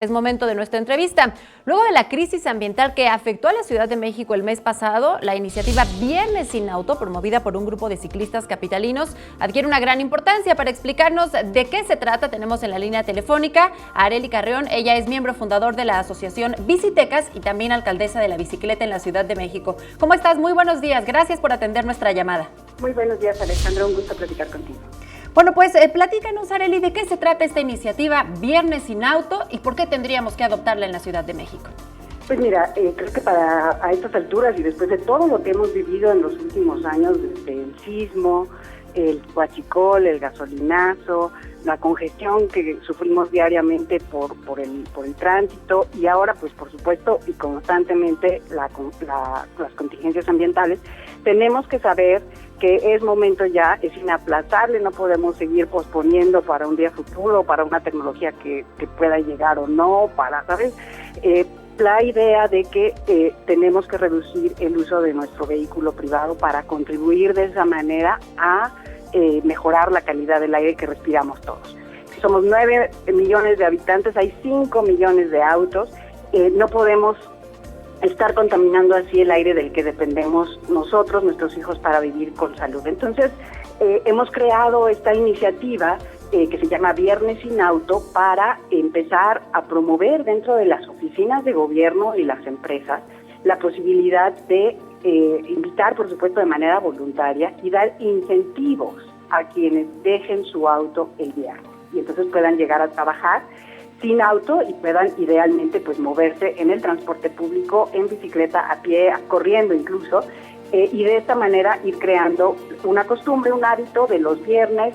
Es momento de nuestra entrevista. Luego de la crisis ambiental que afectó a la Ciudad de México el mes pasado, la iniciativa Viernes sin Auto, promovida por un grupo de ciclistas capitalinos, adquiere una gran importancia. Para explicarnos de qué se trata, tenemos en la línea telefónica a Arely Carreón. Ella es miembro fundador de la asociación Bicitecas y también alcaldesa de la bicicleta en la Ciudad de México. ¿Cómo estás? Muy buenos días. Gracias por atender nuestra llamada. Muy buenos días, Alejandra. Un gusto platicar contigo. Bueno, pues platícanos, Arely, de qué se trata esta iniciativa Viernes sin Auto y por qué tendríamos que adoptarla en la Ciudad de México. Pues mira, creo que a estas alturas y después de todo lo que hemos vivido en los últimos años, desde el sismo, el huachicol, el gasolinazo, la congestión que sufrimos diariamente por el tránsito y ahora, pues por supuesto, y constantemente las contingencias ambientales, tenemos que saber que es momento ya, es inaplazable, no podemos seguir posponiendo para un día futuro, para una tecnología que pueda llegar o no, ¿sabes? La idea de que tenemos que reducir el uso de nuestro vehículo privado para contribuir de esa manera a mejorar la calidad del aire que respiramos todos. Somos 9 millones de habitantes, hay 5 millones de autos, no podemos estar contaminando así el aire del que dependemos nosotros, nuestros hijos, para vivir con salud. Entonces, hemos creado esta iniciativa que se llama Viernes sin Auto para empezar a promover dentro de las oficinas de gobierno y las empresas la posibilidad de invitar, por supuesto, de manera voluntaria y dar incentivos a quienes dejen su auto el viernes y entonces puedan llegar a trabajar sin auto y puedan idealmente pues moverse en el transporte público, en bicicleta, a pie, corriendo incluso, y de esta manera ir creando una costumbre, un hábito de los viernes,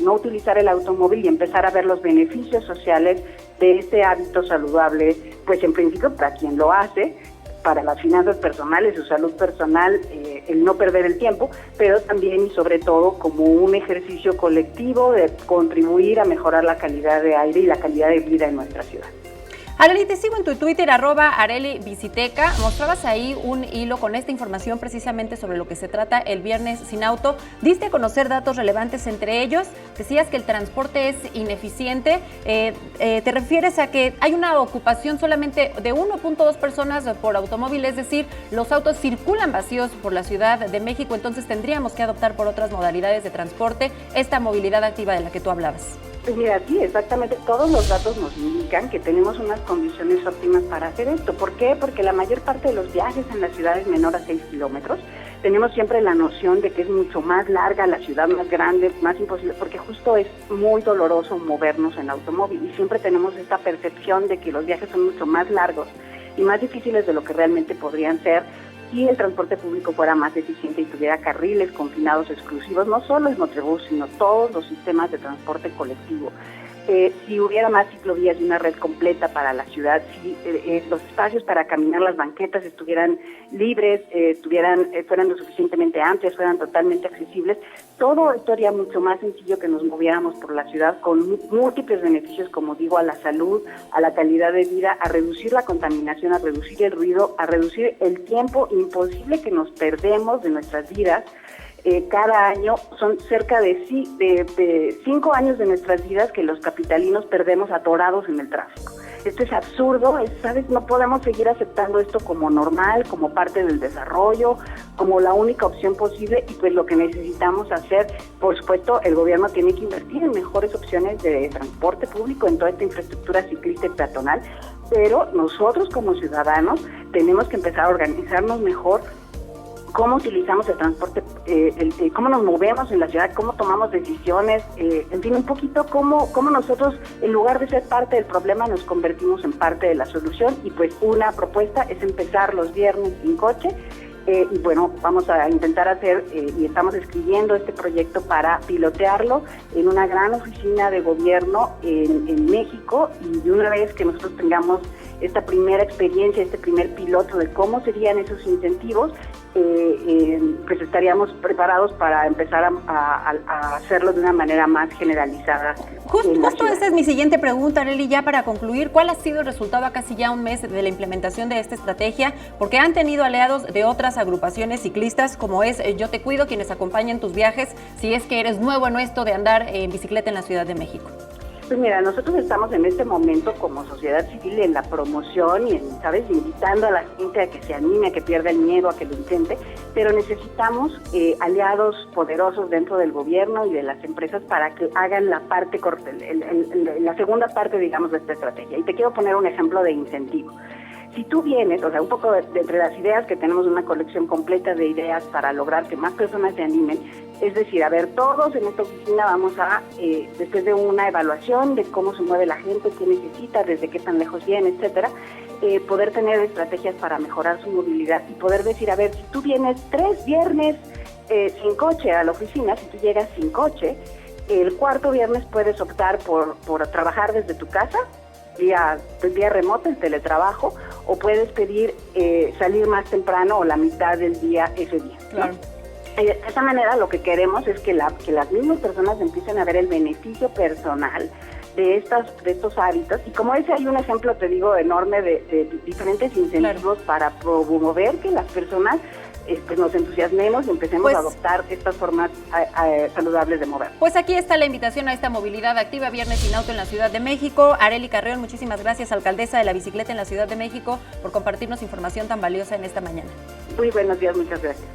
no utilizar el automóvil y empezar a ver los beneficios sociales de ese hábito saludable, pues en principio para quien lo hace, para las finanzas personales, su salud personal, el no perder el tiempo, pero también y sobre todo como un ejercicio colectivo de contribuir a mejorar la calidad de aire y la calidad de vida en nuestra ciudad. Arely, te sigo en tu Twitter, @ArelyBiciteca. Mostrabas ahí un hilo con esta información precisamente sobre lo que se trata el Viernes sin Auto. Diste a conocer datos relevantes, entre ellos decías que el transporte es ineficiente. Te refieres a que hay una ocupación solamente de 1.2 personas por automóvil, es decir, los autos circulan vacíos por la Ciudad de México, entonces tendríamos que adoptar por otras modalidades de transporte esta movilidad activa de la que tú hablabas. Pues mira, sí, exactamente, todos los datos nos indican que tenemos unas condiciones óptimas para hacer esto. ¿Por qué? Porque la mayor parte de los viajes en la ciudad es menor a 6 kilómetros. Tenemos siempre la noción de que es mucho más larga la ciudad, más grande, más imposible, porque justo es muy doloroso movernos en automóvil y siempre tenemos esta percepción de que los viajes son mucho más largos y más difíciles de lo que realmente podrían ser si el transporte público fuera más eficiente y tuviera carriles confinados exclusivos, no solo el Metrobús, sino todos los sistemas de transporte colectivo. Si hubiera más ciclovías y una red completa para la ciudad, si los espacios para caminar, las banquetas estuvieran libres, fueran lo suficientemente amplias, fueran totalmente accesibles, todo esto haría mucho más sencillo que nos moviéramos por la ciudad con múltiples beneficios, como digo, a la salud, a la calidad de vida, a reducir la contaminación, a reducir el ruido, a reducir el tiempo imposible que nos perdemos de nuestras vidas. Cada año son cerca de 5 años de nuestras vidas que los capitalinos perdemos atorados en el tráfico. Esto es absurdo, ¿sabes? No podemos seguir aceptando esto como normal, como parte del desarrollo, como la única opción posible y pues lo que necesitamos hacer, por supuesto, el gobierno tiene que invertir en mejores opciones de transporte público, en toda esta infraestructura ciclista y peatonal, pero nosotros como ciudadanos tenemos que empezar a organizarnos mejor. Cómo utilizamos el transporte, cómo nos movemos en la ciudad, cómo tomamos decisiones, en fin, un poquito cómo nosotros, en lugar de ser parte del problema, nos convertimos en parte de la solución. Y pues una propuesta es empezar los viernes sin coche. Y bueno, vamos a intentar hacer, y estamos escribiendo este proyecto para pilotearlo en una gran oficina de gobierno en México, y una vez que nosotros tengamos esta primera experiencia, este primer piloto de cómo serían esos incentivos, pues estaríamos preparados para empezar a hacerlo de una manera más generalizada. Justo esa es mi siguiente pregunta, Arely, ya para concluir. ¿Cuál ha sido el resultado a casi ya un mes de la implementación de esta estrategia? Porque han tenido aliados de otras agrupaciones ciclistas, como es Yo Te Cuido, quienes acompañan tus viajes, si es que eres nuevo en esto de andar en bicicleta en la Ciudad de México. Pues mira, nosotros estamos en este momento como sociedad civil en la promoción y ¿sabes? Invitando a la gente a que se anime, a que pierda el miedo, a que lo intente, pero necesitamos aliados poderosos dentro del gobierno y de las empresas para que hagan la parte, la segunda parte, digamos, de esta estrategia. Y te quiero poner un ejemplo de incentivo. Si tú vienes, o sea, un poco de entre las ideas, que tenemos una colección completa de ideas para lograr que más personas se animen, es decir, a ver, todos en esta oficina vamos a, después de una evaluación de cómo se mueve la gente, qué necesita, desde qué tan lejos viene, etcétera, poder tener estrategias para mejorar su movilidad y poder decir, a ver, si tú vienes 3 viernes sin coche a la oficina, si tú llegas sin coche, el 4º viernes puedes optar por trabajar desde tu casa, vía remota, el teletrabajo, o puedes pedir salir más temprano o la mitad del día ese día, ¿no? Claro. De esa manera lo que queremos es que las mismas personas empiecen a ver el beneficio personal de estos hábitos, y como ese hay un ejemplo, te digo, enorme de diferentes incentivos, claro, para promover que las personas pues nos entusiasmemos y empecemos a adoptar estas formas saludables de mover. Pues aquí está la invitación a esta movilidad activa, Viernes sin Auto en la Ciudad de México. Arely Carreón, muchísimas gracias, alcaldesa de la bicicleta en la Ciudad de México, por compartirnos información tan valiosa en esta mañana. Muy buenos días, muchas gracias.